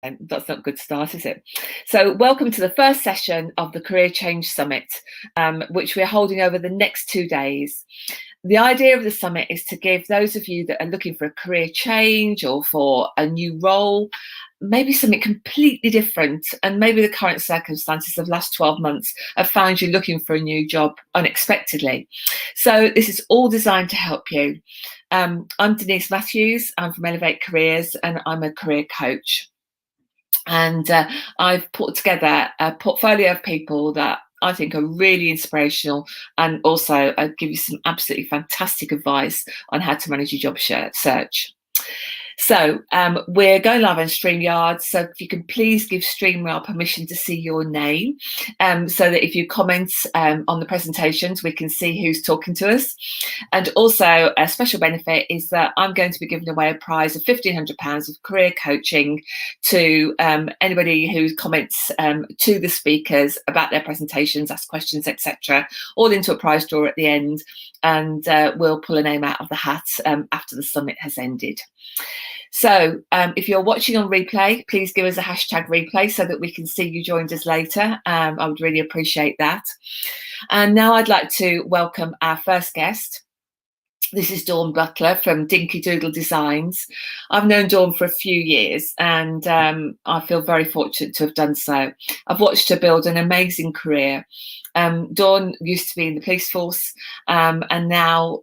That's not a good start, is it? So welcome to the first session of the Career Change Summit, which we're holding over the next 2 days. The idea of the summit is to give those of you that are looking for a career change or for a new role, maybe something completely different, and maybe the current circumstances of the last 12 months have found you looking for a new job unexpectedly. So this is all designed to help you. I'm Denise Matthews, I'm from Elevate Careers, and I'm a career coach. And I've put together a portfolio of people that I think are really inspirational, and also I give you some absolutely fantastic advice on how to manage your job search. So we're going live on StreamYard, so if you can please give StreamYard permission to see your name, so that if you comment on the presentations, we can see who's talking to us. And also a special benefit is that I'm going to be giving away a prize of £1,500 of career coaching to anybody who comments to the speakers about their presentations, ask questions, etc., all into a prize draw at the end. And we'll pull a name out of the hat after the summit has ended. So if you're watching on replay, please give us a hashtag replay so that we can see you joined us later. I would really appreciate that. And now I'd like to welcome our first guest. This is Dawn Butler from DinkyDoodle Designs. I've known Dawn for a few years, and I feel very fortunate to have done so. I've watched her build an amazing career. Dawn used to be in the police force, and now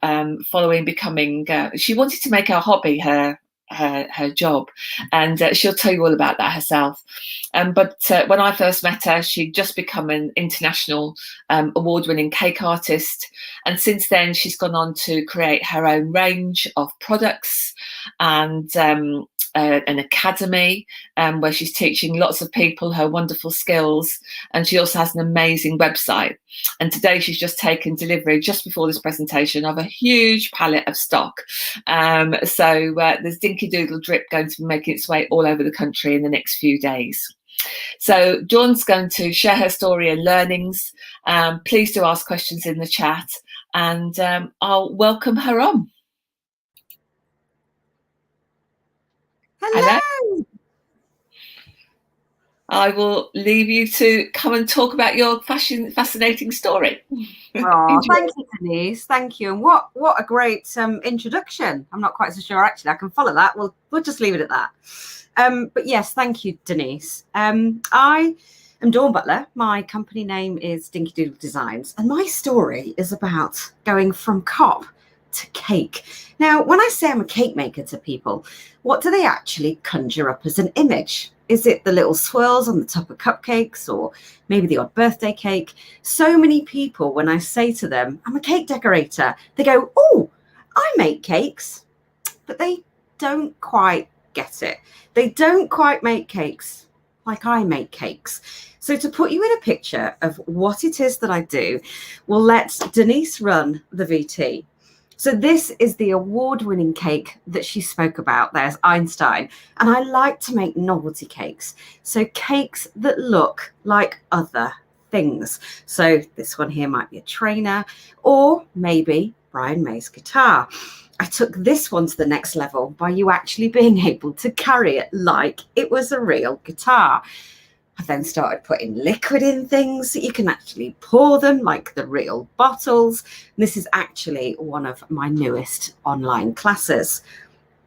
following becoming, she wanted to make her hobby her job, and she'll tell you all about that herself. But when I first met her, she'd just become an international award-winning cake artist, and since then she's gone on to create her own range of products and an academy where she's teaching lots of people her wonderful skills, and she also has an amazing website. And today she's just taken delivery, just before this presentation, of a huge pallet of stock. So there's DinkyDoodle drip going to be making its way all over the country in the next few days. So Dawn's going to share her story and learnings. Please do ask questions in the chat, and I'll welcome her on. Hello. I will leave you to come and talk about your fascinating story. Oh, thank you, Denise. Thank you. And what a great introduction. I'm not quite so sure actually I can follow that. We'll just leave it at that. But yes, thank you, Denise. I am Dawn Butler. My company name is DinkyDoodle Designs, and my story is about going from cop to cake. Now, when I say I'm a cake maker to people, what do they actually conjure up as an image? Is it the little swirls on the top of cupcakes, or maybe the odd birthday cake? So many people, when I say to them, I'm a cake decorator, they go, oh, I make cakes, but they don't quite get it. They don't quite make cakes like I make cakes. So to put you in a picture of what it is that I do, we'll let Denise run the VT. So this is the award-winning cake that she spoke about. There's Einstein. And I like to make novelty cakes. So cakes that look like other things. So this one here might be a trainer, or maybe Brian May's guitar. I took this one to the next level by you actually being able to carry it like it was a real guitar. I then started putting liquid in things so you can actually pour them like the real bottles. This is actually one of my newest online classes.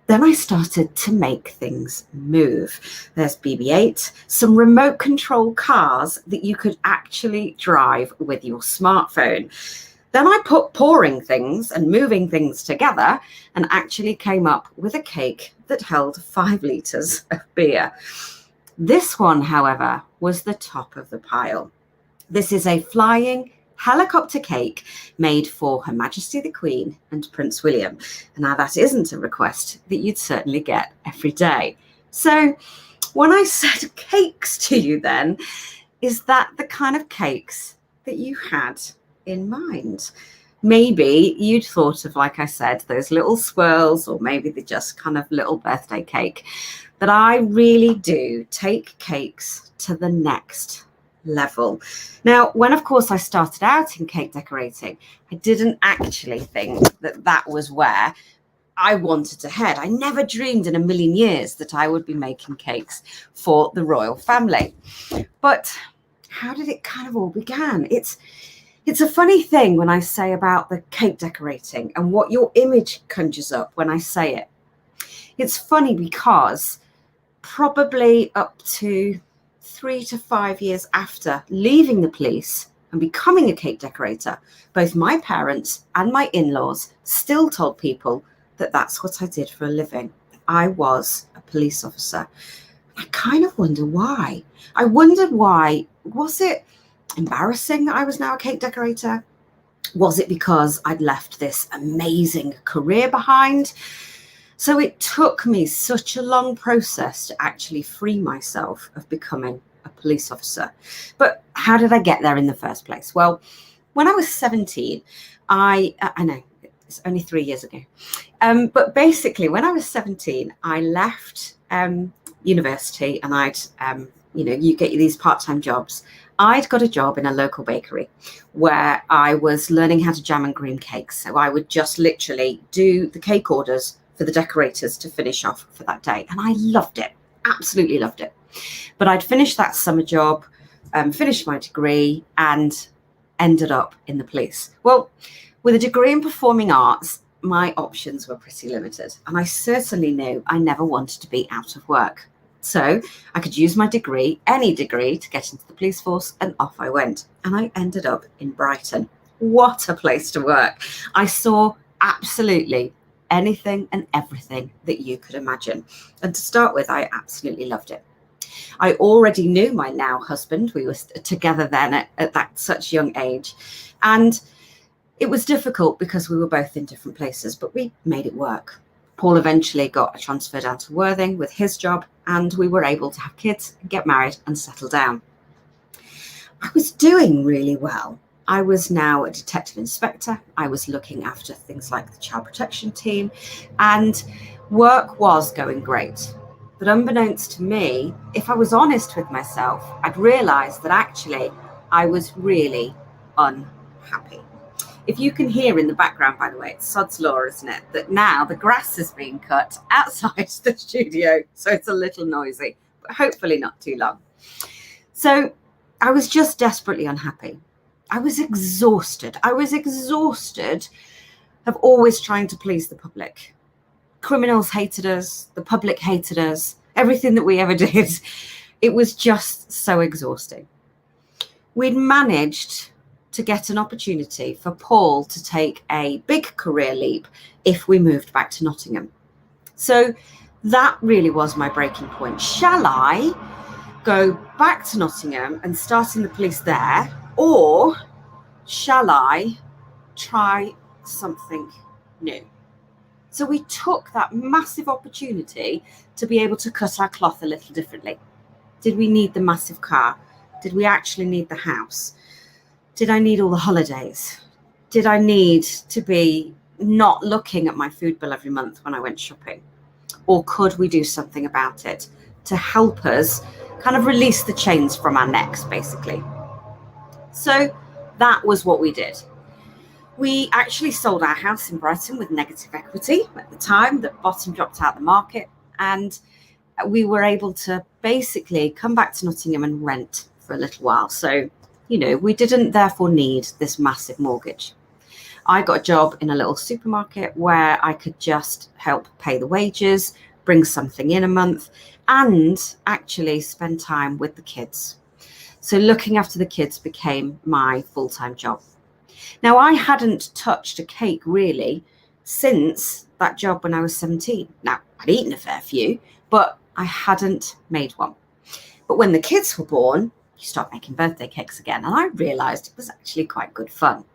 Then I started to make things move. There's BB-8, some remote control cars that you could actually drive with your smartphone. Then I put pouring things and moving things together and actually came up with a cake that held 5 litres of beer. This one, however, was the top of the pile. This is a flying helicopter cake made for Her Majesty the Queen and Prince William. And now that isn't a request that you'd certainly get every day. So when I said cakes to you then, is that the kind of cakes that you had in mind? Maybe you'd thought of, like I said, those little swirls, or maybe they're just kind of little birthday cake. But I really do take cakes to the next level. Now, when, of course, I started out in cake decorating, I didn't actually think that that was where I wanted ahead. I never dreamed in a million years that I would be making cakes for the royal family. But how did it kind of all begin? It's a funny thing when I say about the cake decorating and what your image conjures up when I say it. It's funny because probably up to 3 to 5 years after leaving the police and becoming a cake decorator, both my parents and my in-laws still told people that that's what I did for a living. I was a police officer. I kind of wonder why. I wondered why. Was it embarrassing that I was now a cake decorator? Was it because I'd left this amazing career behind? So it took me such a long process to actually free myself of becoming a police officer. But how did I get there in the first place? Well, when I was 17, I know it's only 3 years ago. But basically, when I was 17, I left university, and I'd, you get these part-time jobs. I'd got a job in a local bakery where I was learning how to jam and cream cakes. So I would just literally do the cake orders for the decorators to finish off for that day. And I loved it, absolutely loved it. But I'd finished that summer job, finished my degree, and ended up in the police. Well, with a degree in performing arts, my options were pretty limited. And I certainly knew I never wanted to be out of work. So I could use my degree, any degree, to get into the police force, and off I went. And I ended up in Brighton. What a place to work. I saw absolutely anything and everything that you could imagine. And to start with, I absolutely loved it. I already knew my now husband. We were together then at that such young age. And it was difficult because we were both in different places, but we made it work. Paul eventually got a transfer down to Worthing with his job, and we were able to have kids, get married, and settle down. I was doing really well. I was now a detective inspector. I was looking after things like the child protection team, and work was going great. But unbeknownst to me, if I was honest with myself, I'd realised that actually I was really unhappy. If you can hear in the background, by the way, it's sod's law, isn't it? That now the grass is being cut outside the studio, so it's a little noisy, but hopefully not too long. So I was just desperately unhappy. I was exhausted. Of always trying to please the public. Criminals hated us. The public hated us. Everything that we ever did. It was just so exhausting. We'd managed to get an opportunity for Paul to take a big career leap if we moved back to Nottingham. So that really was my breaking point. Shall I go back to Nottingham and start in the police there, or shall I try something new? So we took that massive opportunity to be able to cut our cloth a little differently. Did we need the massive car? Did we actually need the house? Did I need all the holidays? Did I need to be not looking at my food bill every month when I went shopping? Or could we do something about it to help us kind of release the chains from our necks, basically? So that was what we did. We actually sold our house in Brighton with negative equity at the time. The bottom dropped out the market, and we were able to basically come back to Nottingham and rent for a little while. So, we didn't therefore need this massive mortgage. I got a job in a little supermarket where I could just help pay the wages, bring something in a month, and actually spend time with the kids. So looking after the kids became my full-time job. Now, I hadn't touched a cake really since that job when I was 17. Now, I'd eaten a fair few, but I hadn't made one. But when the kids were born, you start making birthday cakes again. And I realised it was actually quite good fun.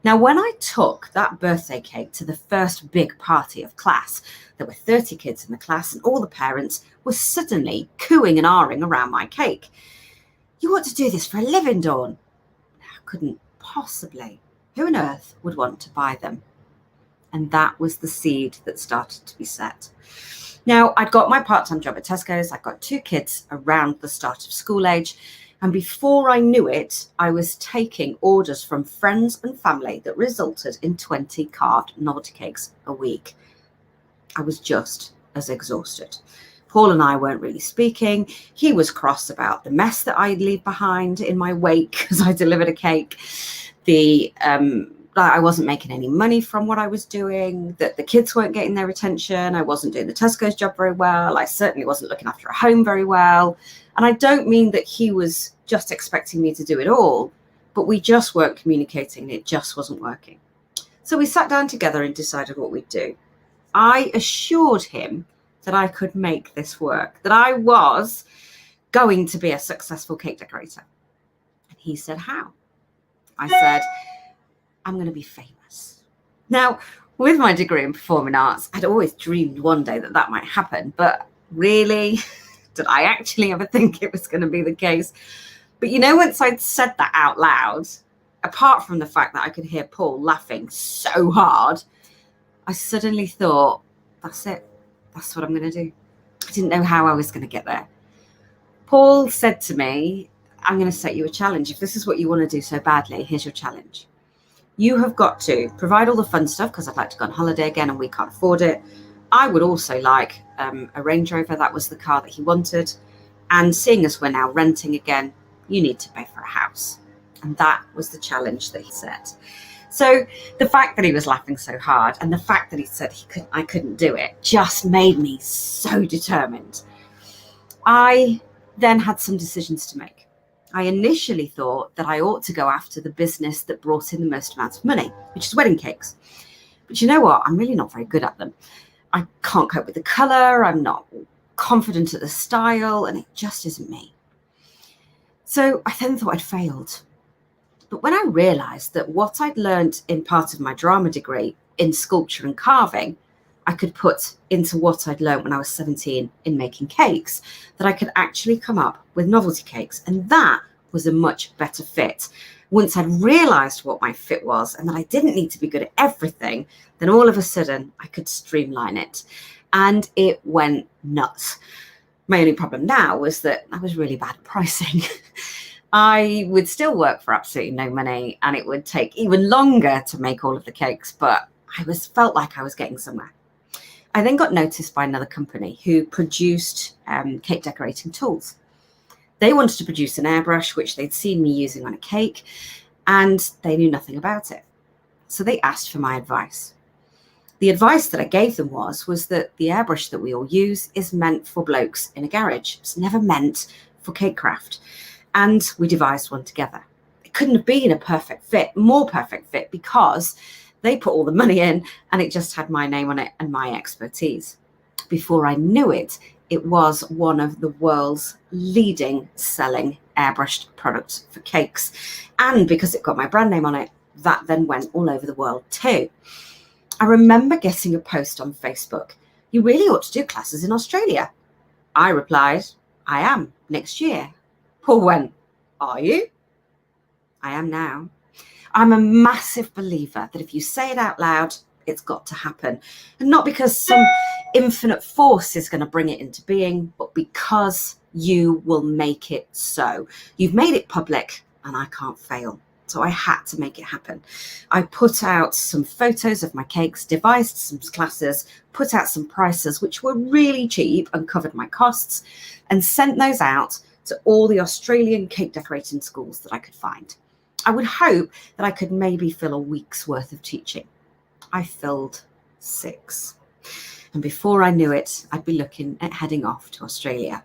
Now, when I took that birthday cake to the first big party of class, there were 30 kids in the class, and all the parents were suddenly cooing and ahhing around my cake. You want to do this for a living, Dawn? I couldn't possibly. Who on earth would want to buy them? And that was the seed that started to be set. Now, I'd got my part-time job at Tesco's. I'd got 2 kids around the start of school age. And before I knew it, I was taking orders from friends and family that resulted in 20 carved novelty cakes a week. I was just as exhausted. Paul and I weren't really speaking. He was cross about the mess that I'd leave behind in my wake as I delivered a cake. I wasn't making any money from what I was doing, that the kids weren't getting their attention. I wasn't doing the Tesco's job very well. I certainly wasn't looking after a home very well. And I don't mean that he was just expecting me to do it all, but we just weren't communicating. It just wasn't working. So we sat down together and decided what we'd do. I assured him that I could make this work, that I was going to be a successful cake decorator. And he said, how? I said, I'm going to be famous. Now, with my degree in performing arts, I'd always dreamed one day that that might happen, but really, did I actually ever think it was going to be the case? But you know, once I'd said that out loud, apart from the fact that I could hear Paul laughing so hard, I suddenly thought, that's it. That's what I'm going to do. I didn't know how I was going to get there. Paul said to me, I'm going to set you a challenge. If this is what you want to do so badly, here's your challenge. You have got to provide all the fun stuff, because I'd like to go on holiday again and we can't afford it. I would also like a Range Rover. That was the car that he wanted. And seeing as we're now renting again, you need to pay for a house. And that was the challenge that he set. So the fact that he was laughing so hard and the fact that he said I couldn't do it just made me so determined. I then had some decisions to make. I initially thought that I ought to go after the business that brought in the most amount of money, which is wedding cakes. But you know what? I'm really not very good at them. I can't cope with the colour. I'm not confident at the style, and it just isn't me. So I then thought I'd failed. But when I realised that what I'd learnt in part of my drama degree in sculpture and carving, I could put into what I'd learnt when I was 17 in making cakes, that I could actually come up with novelty cakes. And that was a much better fit. Once I'd realised what my fit was and that I didn't need to be good at everything, then all of a sudden I could streamline it. And it went nuts. My only problem now was that I was really bad at pricing. I would still work for absolutely no money, and it would take even longer to make all of the cakes, but I felt like I was getting somewhere. I then got noticed by another company who produced cake decorating tools. They wanted to produce an airbrush, which they'd seen me using on a cake, and they knew nothing about it. So they asked for my advice. The advice that I gave them was that the airbrush that we all use is meant for blokes in a garage. It's never meant for cake craft. And we devised one together. It couldn't have been a perfect fit, more perfect fit, because they put all the money in and it just had my name on it and my expertise. Before I knew it, it was one of the world's leading selling airbrushed products for cakes. And because it got my brand name on it, that then went all over the world too. I remember getting a post on Facebook, "You really ought to do classes in Australia." I replied, "I am, next year." Paul went, "Are you?" I am now. I'm a massive believer that if you say it out loud, it's got to happen. And not because some infinite force is going to bring it into being, but because you will make it so. You've made it public and I can't fail. So I had to make it happen. I put out some photos of my cakes, devised some classes, put out some prices, which were really cheap and covered my costs, and sent those out to all the Australian cake decorating schools that I could find. I would hope that I could maybe fill a week's worth of teaching. I filled 6. And before I knew it, I'd be looking at heading off to Australia.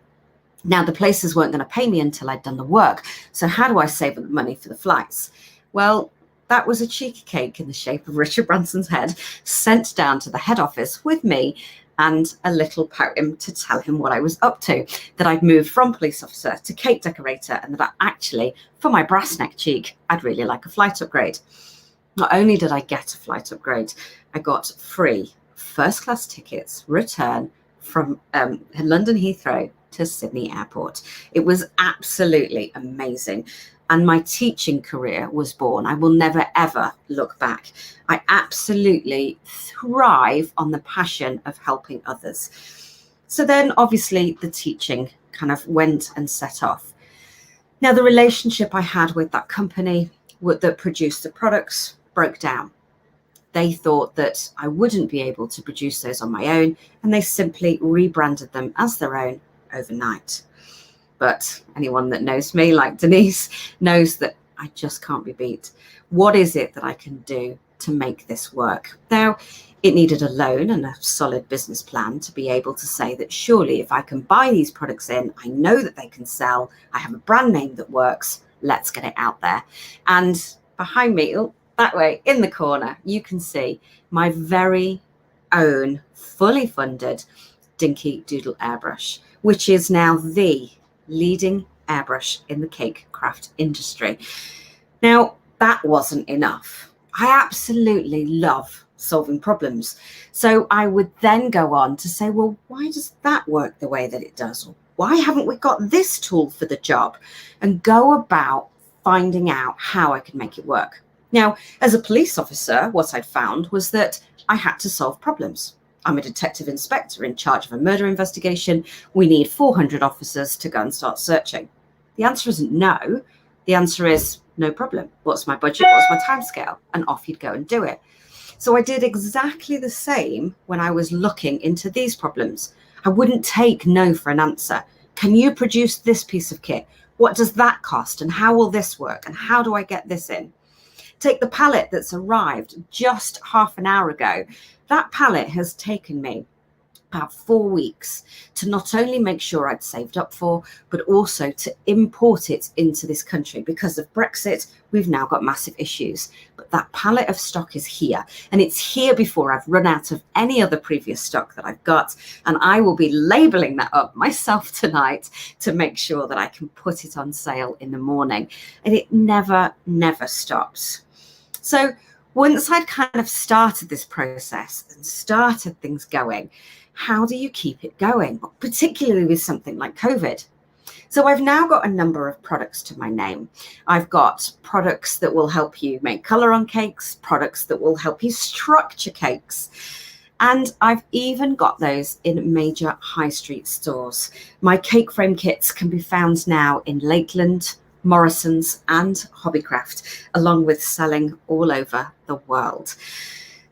Now, the places weren't going to pay me until I'd done the work. So how do I save up the money for the flights? Well, that was a cheeky cake in the shape of Richard Branson's head sent down to the head office with me and a little poem to tell him what I was up to, that I'd moved from police officer to cake decorator, and that I actually, for my brass neck cheek, I'd really like a flight upgrade. Not only did I get a flight upgrade, I got free first-class tickets return from London Heathrow to Sydney Airport. It was absolutely amazing. And my teaching career was born. I will never, ever look back. I absolutely thrive on the passion of helping others. So then obviously the teaching kind of went and set off. Now, the relationship I had with that company that produced the products broke down. They thought that I wouldn't be able to produce those on my own, and they simply rebranded them as their own overnight. But anyone that knows me, like Denise, knows that I just can't be beat. What is it that I can do to make this work? Now, it needed a loan and a solid business plan to be able to say that surely if I can buy these products in, I know that they can sell, I have a brand name that works, let's get it out there. And behind me, that way in the corner, you can see my very own fully funded DinkyDoodle airbrush, which is now the leading airbrush in the cake craft industry. Now, that wasn't enough. I absolutely love solving problems. So I would then go on to say, well, why does that work the way that it does? Or why haven't we got this tool for the job? And go about finding out how I could make it work. Now, as a police officer, what I'd found was that I had to solve problems. I'm a detective inspector in charge of a murder investigation. We need 400 officers to go and start searching. The answer isn't no. The answer is no problem. What's my budget? What's my timescale? And off you'd go and do it. So I did exactly the same when I was looking into these problems. I wouldn't take no for an answer. Can you produce this piece of kit? What does that cost? And how will this work? And how do I get this in? Take the pallet that's arrived just half an hour ago. That pallet has taken me about 4 weeks to not only make sure I'd saved up for, but also to import it into this country. Because of Brexit, we've now got massive issues. But that pallet of stock is here, and it's here before I've run out of any other previous stock that I've got. And I will be labeling that up myself tonight to make sure that I can put it on sale in the morning. And it never stops. So once I'd kind of started this process and started things going, how do you keep it going, particularly with something like COVID? So I've now got a number of products to my name. I've got products that will help you make color on cakes, products that will help you structure cakes. And I've even got those in major high street stores. My cake frame kits can be found now in Lakeland, Morrison's and Hobbycraft, along with selling all over the world.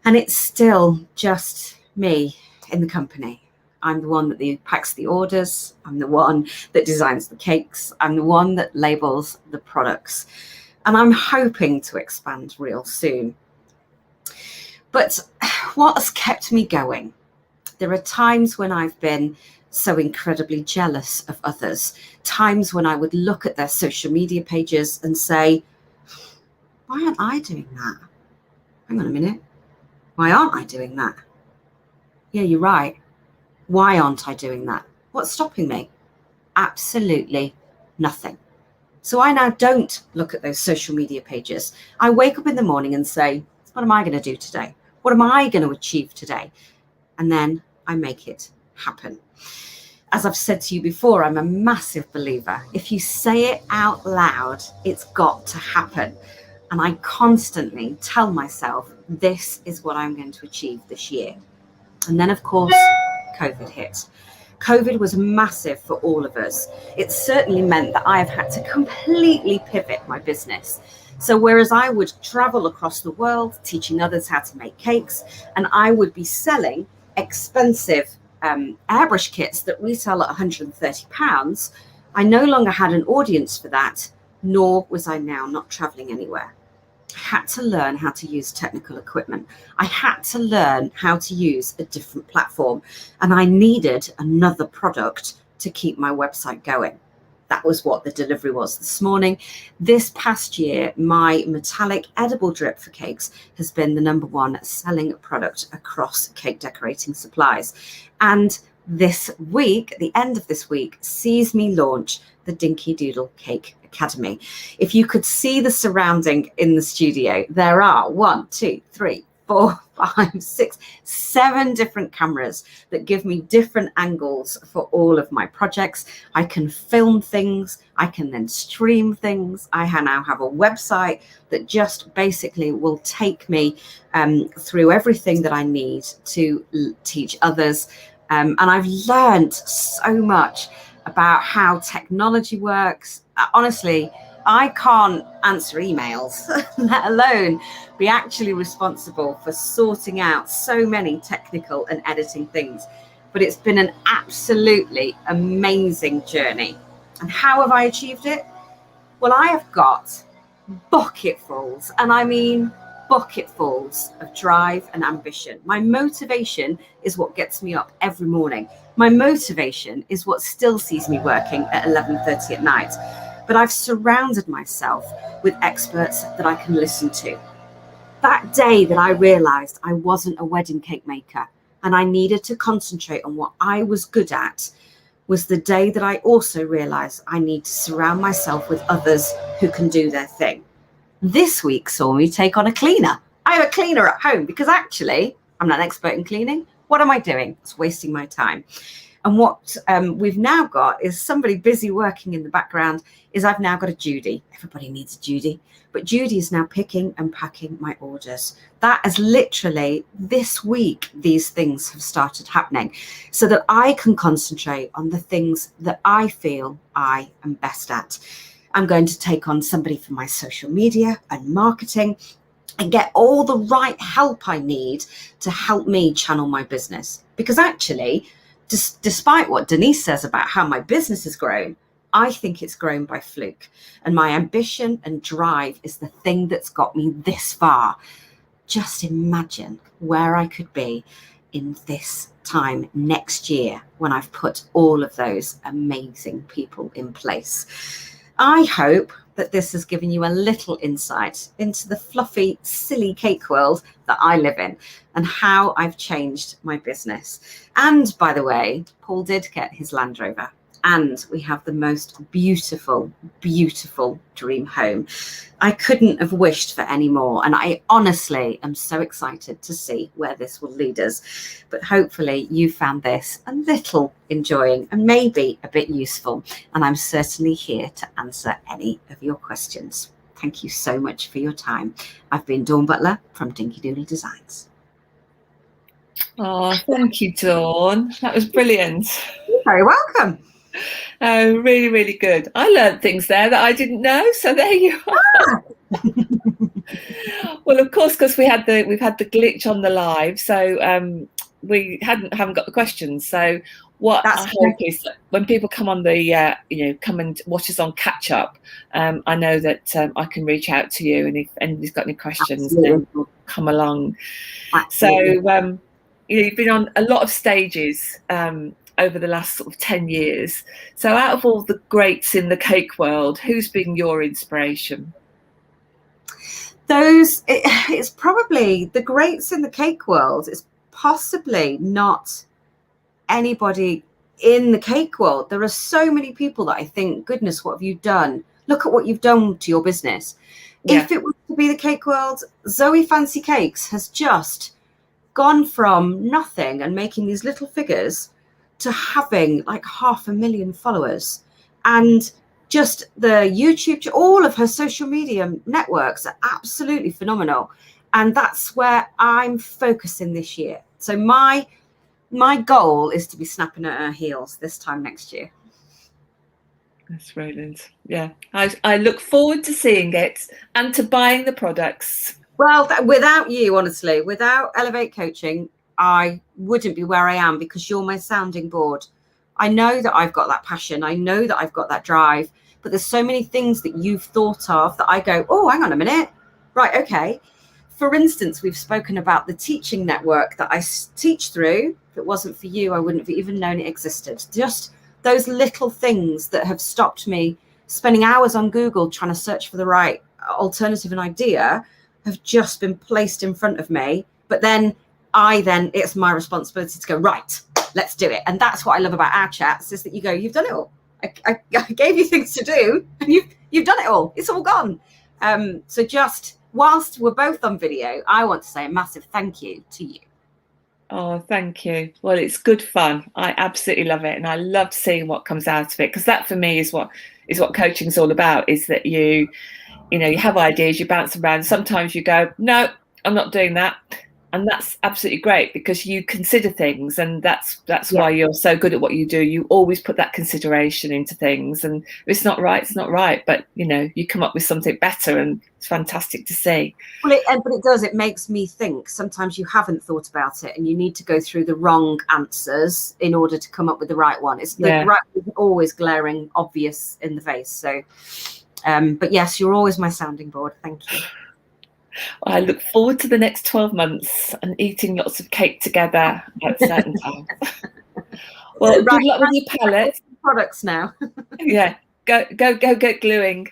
And it's still just me in the company. I'm the one that packs the orders. I'm the one that designs the cakes. I'm the one that labels the products. And I'm hoping to expand real soon. But what has kept me going? There are times when I've been so incredibly jealous of others, times when I would look at their social media pages and say, why aren't I doing that? Hang on a minute. Why aren't I doing that? Yeah, you're right. Why aren't I doing that? What's stopping me? Absolutely nothing. So I now don't look at those social media pages. I wake up in the morning and say, what am I going to do today? What am I going to achieve today? And then I make it happen. As I've said to you before, I'm a massive believer. If you say it out loud, it's got to happen. And I constantly tell myself, this is what I'm going to achieve this year. And then, of course, COVID hit. COVID was massive for all of us. It certainly meant that I have had to completely pivot my business. So whereas I would travel across the world teaching others how to make cakes, and I would be selling expensive airbrush kits that retail at £130, I no longer had an audience for that, nor was I now not traveling anywhere. I had to learn how to use technical equipment. I had to learn how to use a different platform, and I needed another product to keep my website going. That was what the delivery was this morning. This past year, my metallic edible drip for cakes has been the #1 selling product across cake decorating supplies. And this week, at the end of this week, sees me launch the DinkyDoodle Cake Academy. If you could see the surrounding in the studio, there are 1, 2, 3, 4, 5, 6, 7 different cameras that give me different angles for all of my projects. I can film things, I can then stream things. I now have a website that just basically will take me through everything that I need to teach others. And I've learned so much about how technology works. Honestly, I can't answer emails, let alone be actually responsible for sorting out so many technical and editing things. But it's been an absolutely amazing journey. And how have I achieved it? Well, I have got bucketfuls, and I mean bucketfuls of drive and ambition. My motivation is what gets me up every morning. My motivation is what still sees me working at 11:30 at night. But I've surrounded myself with experts that I can listen to. That day that I realized I wasn't a wedding cake maker and I needed to concentrate on what I was good at was the day that I also realized I need to surround myself with others who can do their thing. This week saw me take on a cleaner. I have a cleaner at home because actually I'm not an expert in cleaning. What am I doing? It's wasting my time. And what we've now got is somebody busy working in the background is I've now got a Judy. Everybody needs a Judy. But Judy is now picking and packing my orders. That is literally this week, these things have started happening so that I can concentrate on the things that I feel I am best at. I'm going to take on somebody for my social media and marketing and get all the right help I need to help me channel my business. Because actually, despite what Denise says about how my business has grown, I think it's grown by fluke. And my ambition and drive is the thing that's got me this far. Just imagine where I could be in this time next year when I've put all of those amazing people in place. I hope that this has given you a little insight into the fluffy, silly cake world that I live in and how I've changed my business. And by the way, Paul did get his Land Rover and we have the most beautiful, beautiful dream home. I couldn't have wished for any more. And I honestly am so excited to see where this will lead us. But hopefully you found this a little enjoying and maybe a bit useful. And I'm certainly here to answer any of your questions. Thank you so much for your time. I've been Dawn Butler from DinkyDoodle Designs. Oh, thank you, Dawn. That was brilliant. You're very welcome. Oh, really, really good. I learned things there that I didn't know. So there you are. Well, of course, because we've had the glitch on the live, so we haven't got the questions. So what I hope is that when people come on the come and watch us on catch up, I know that I can reach out to you, and if anybody's got any questions, then come along. Absolutely. So you've been on a lot of stages over the last sort of 10 years. So out of all the greats in the cake world, who's been your inspiration? It's probably the greats in the cake world. It's possibly not anybody in the cake world. There are so many people that I think, goodness, what have you done? Look at what you've done to your business. Yeah. If it was to be the cake world, Zoe Fancy Cakes has just gone from nothing and making these little figures to having like 500,000 followers, and just the YouTube, all of her social media networks are absolutely phenomenal. And that's where I'm focusing this year. So my goal is to be snapping at her heels this time next year. That's brilliant. Yeah, I look forward to seeing it and to buying the products. Well, without you, honestly, without Elevate Coaching, I wouldn't be where I am, because you're my sounding board. I know that I've got that passion. I know that I've got that drive, but there's so many things that you've thought of that I go, oh, hang on a minute. Right. Okay. For instance, we've spoken about the teaching network that I teach through. If it wasn't for you, I wouldn't have even known it existed. Just those little things that have stopped me spending hours on Google trying to search for the right alternative and idea have just been placed in front of me. But then it's my responsibility to go, right, let's do it. And that's what I love about our chats, is that you go, you've done it all. I gave you things to do and you've done it all. It's all gone. So just whilst we're both on video, I want to say a massive thank you to you. Oh, thank you. Well, it's good fun. I absolutely love it. And I love seeing what comes out of it, because that for me is what coaching is all about, is that you have ideas, you bounce around. Sometimes you go, no, I'm not doing that. And that's absolutely great, because you consider things, and that's Yeah. why you're so good at what you do. You always put that consideration into things, and if it's not right, it's not right. But you know, you come up with something better, and it's fantastic to see. Well, but it does. It makes me think. Sometimes you haven't thought about it, and you need to go through the wrong answers in order to come up with the right one. It's the right is always glaring obvious in the face. So, but yes, you're always my sounding board. Thank you. I look forward to the next 12 months and eating lots of cake together at certain times. Well, right, good luck with your palette. Products now. Yeah, go get gluing.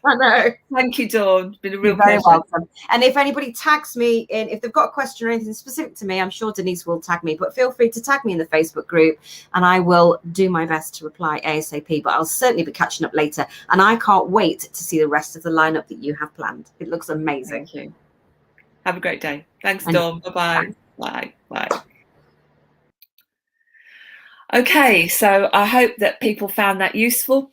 I know. Thank you, Dawn. It's been a real pleasure. Very welcome. And if anybody tags me in, if they've got a question or anything specific to me, I'm sure Denise will tag me, but feel free to tag me in the Facebook group and I will do my best to reply ASAP, but I'll certainly be catching up later. And I can't wait to see the rest of the lineup that you have planned. It looks amazing. Thank you. Have a great day. Thanks, Dawn. Bye-bye. Bye. Bye. Okay, so I hope that people found that useful.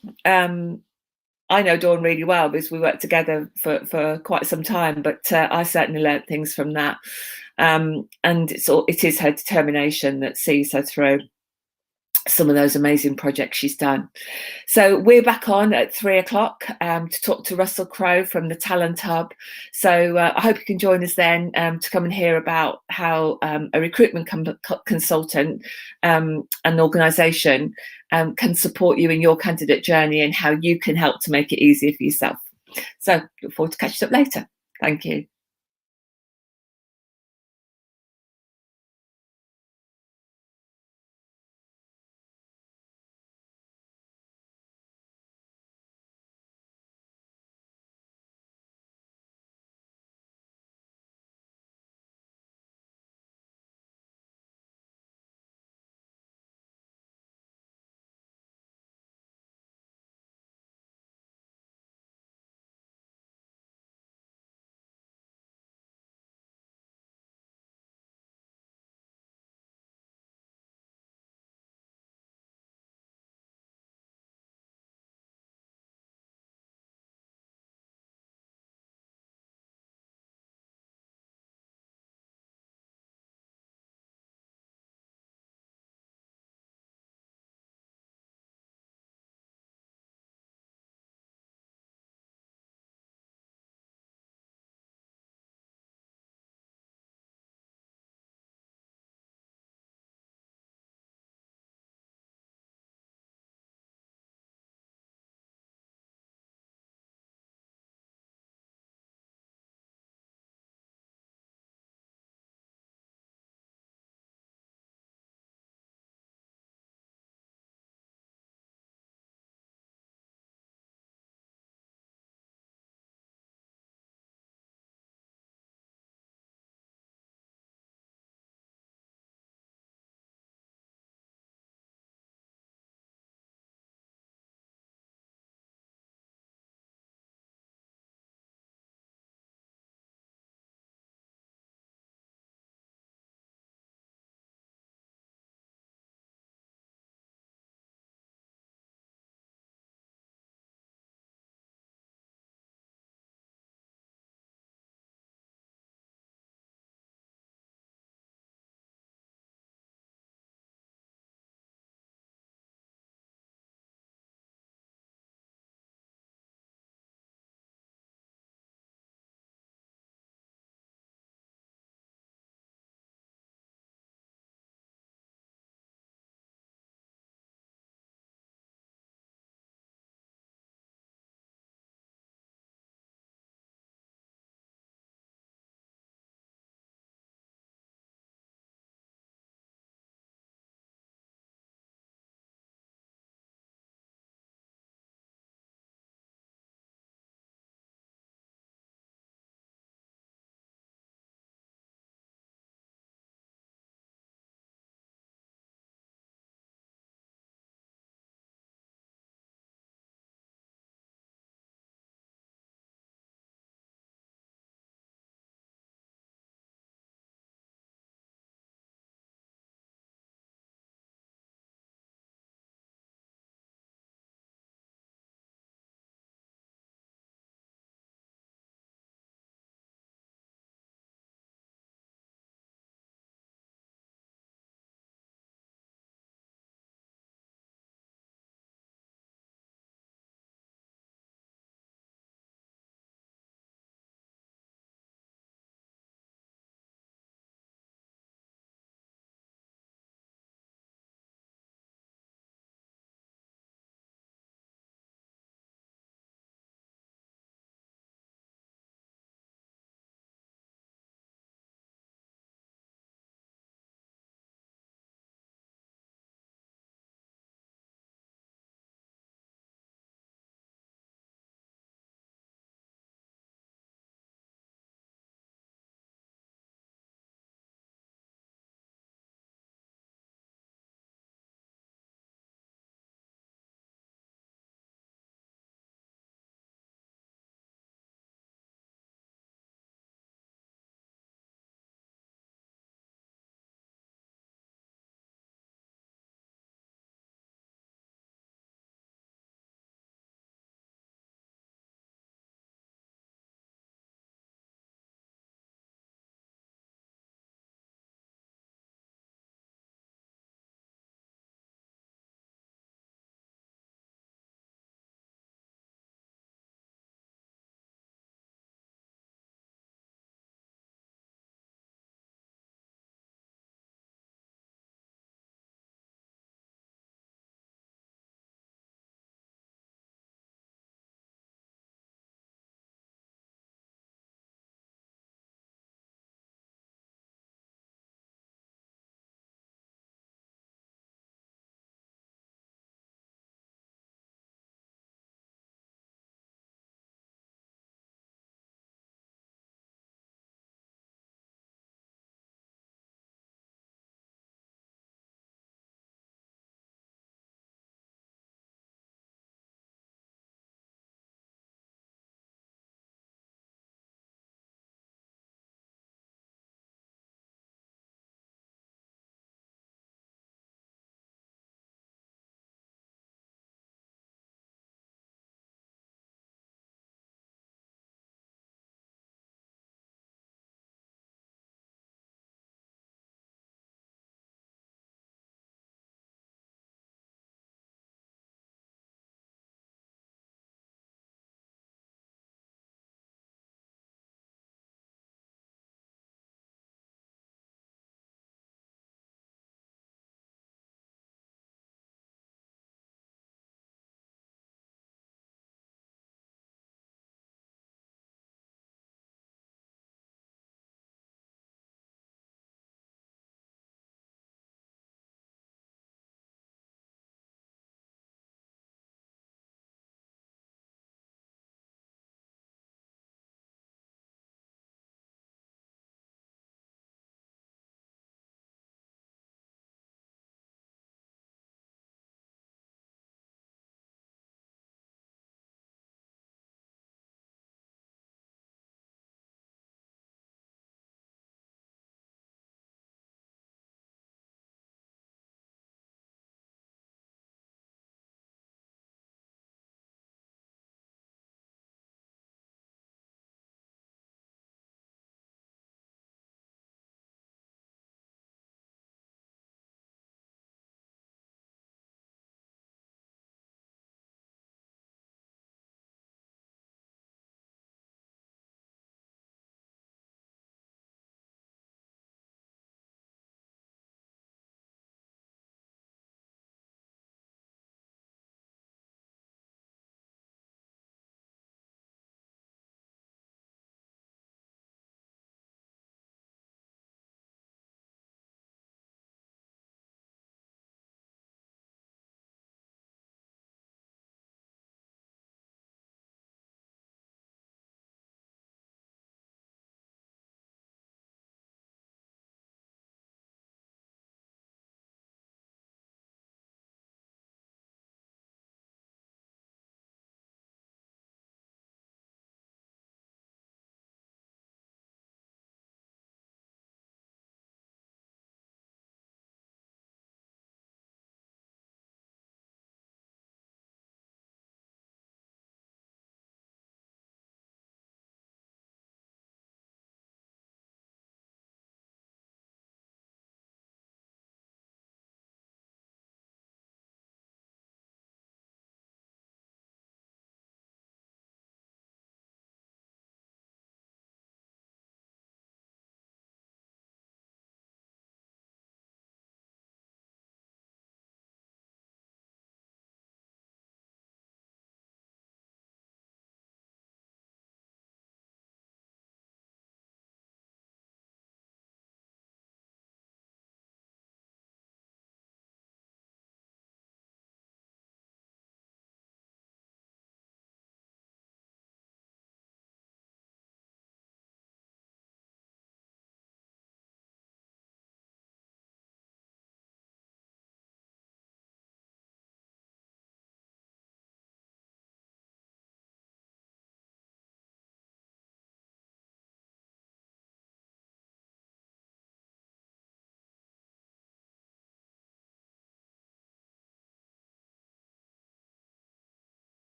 I know Dawn really well because we worked together for quite some time, but I certainly learned things from that. And it is her determination that sees her through some of those amazing projects she's done. So we're back on at 3 o'clock to talk to Russell Crowe from the Talent Hub. So I hope you can join us then to come and hear about how a recruitment consultant an organisation can support you in your candidate journey and how you can help to make it easier for yourself. So look forward to catching up later. Thank you.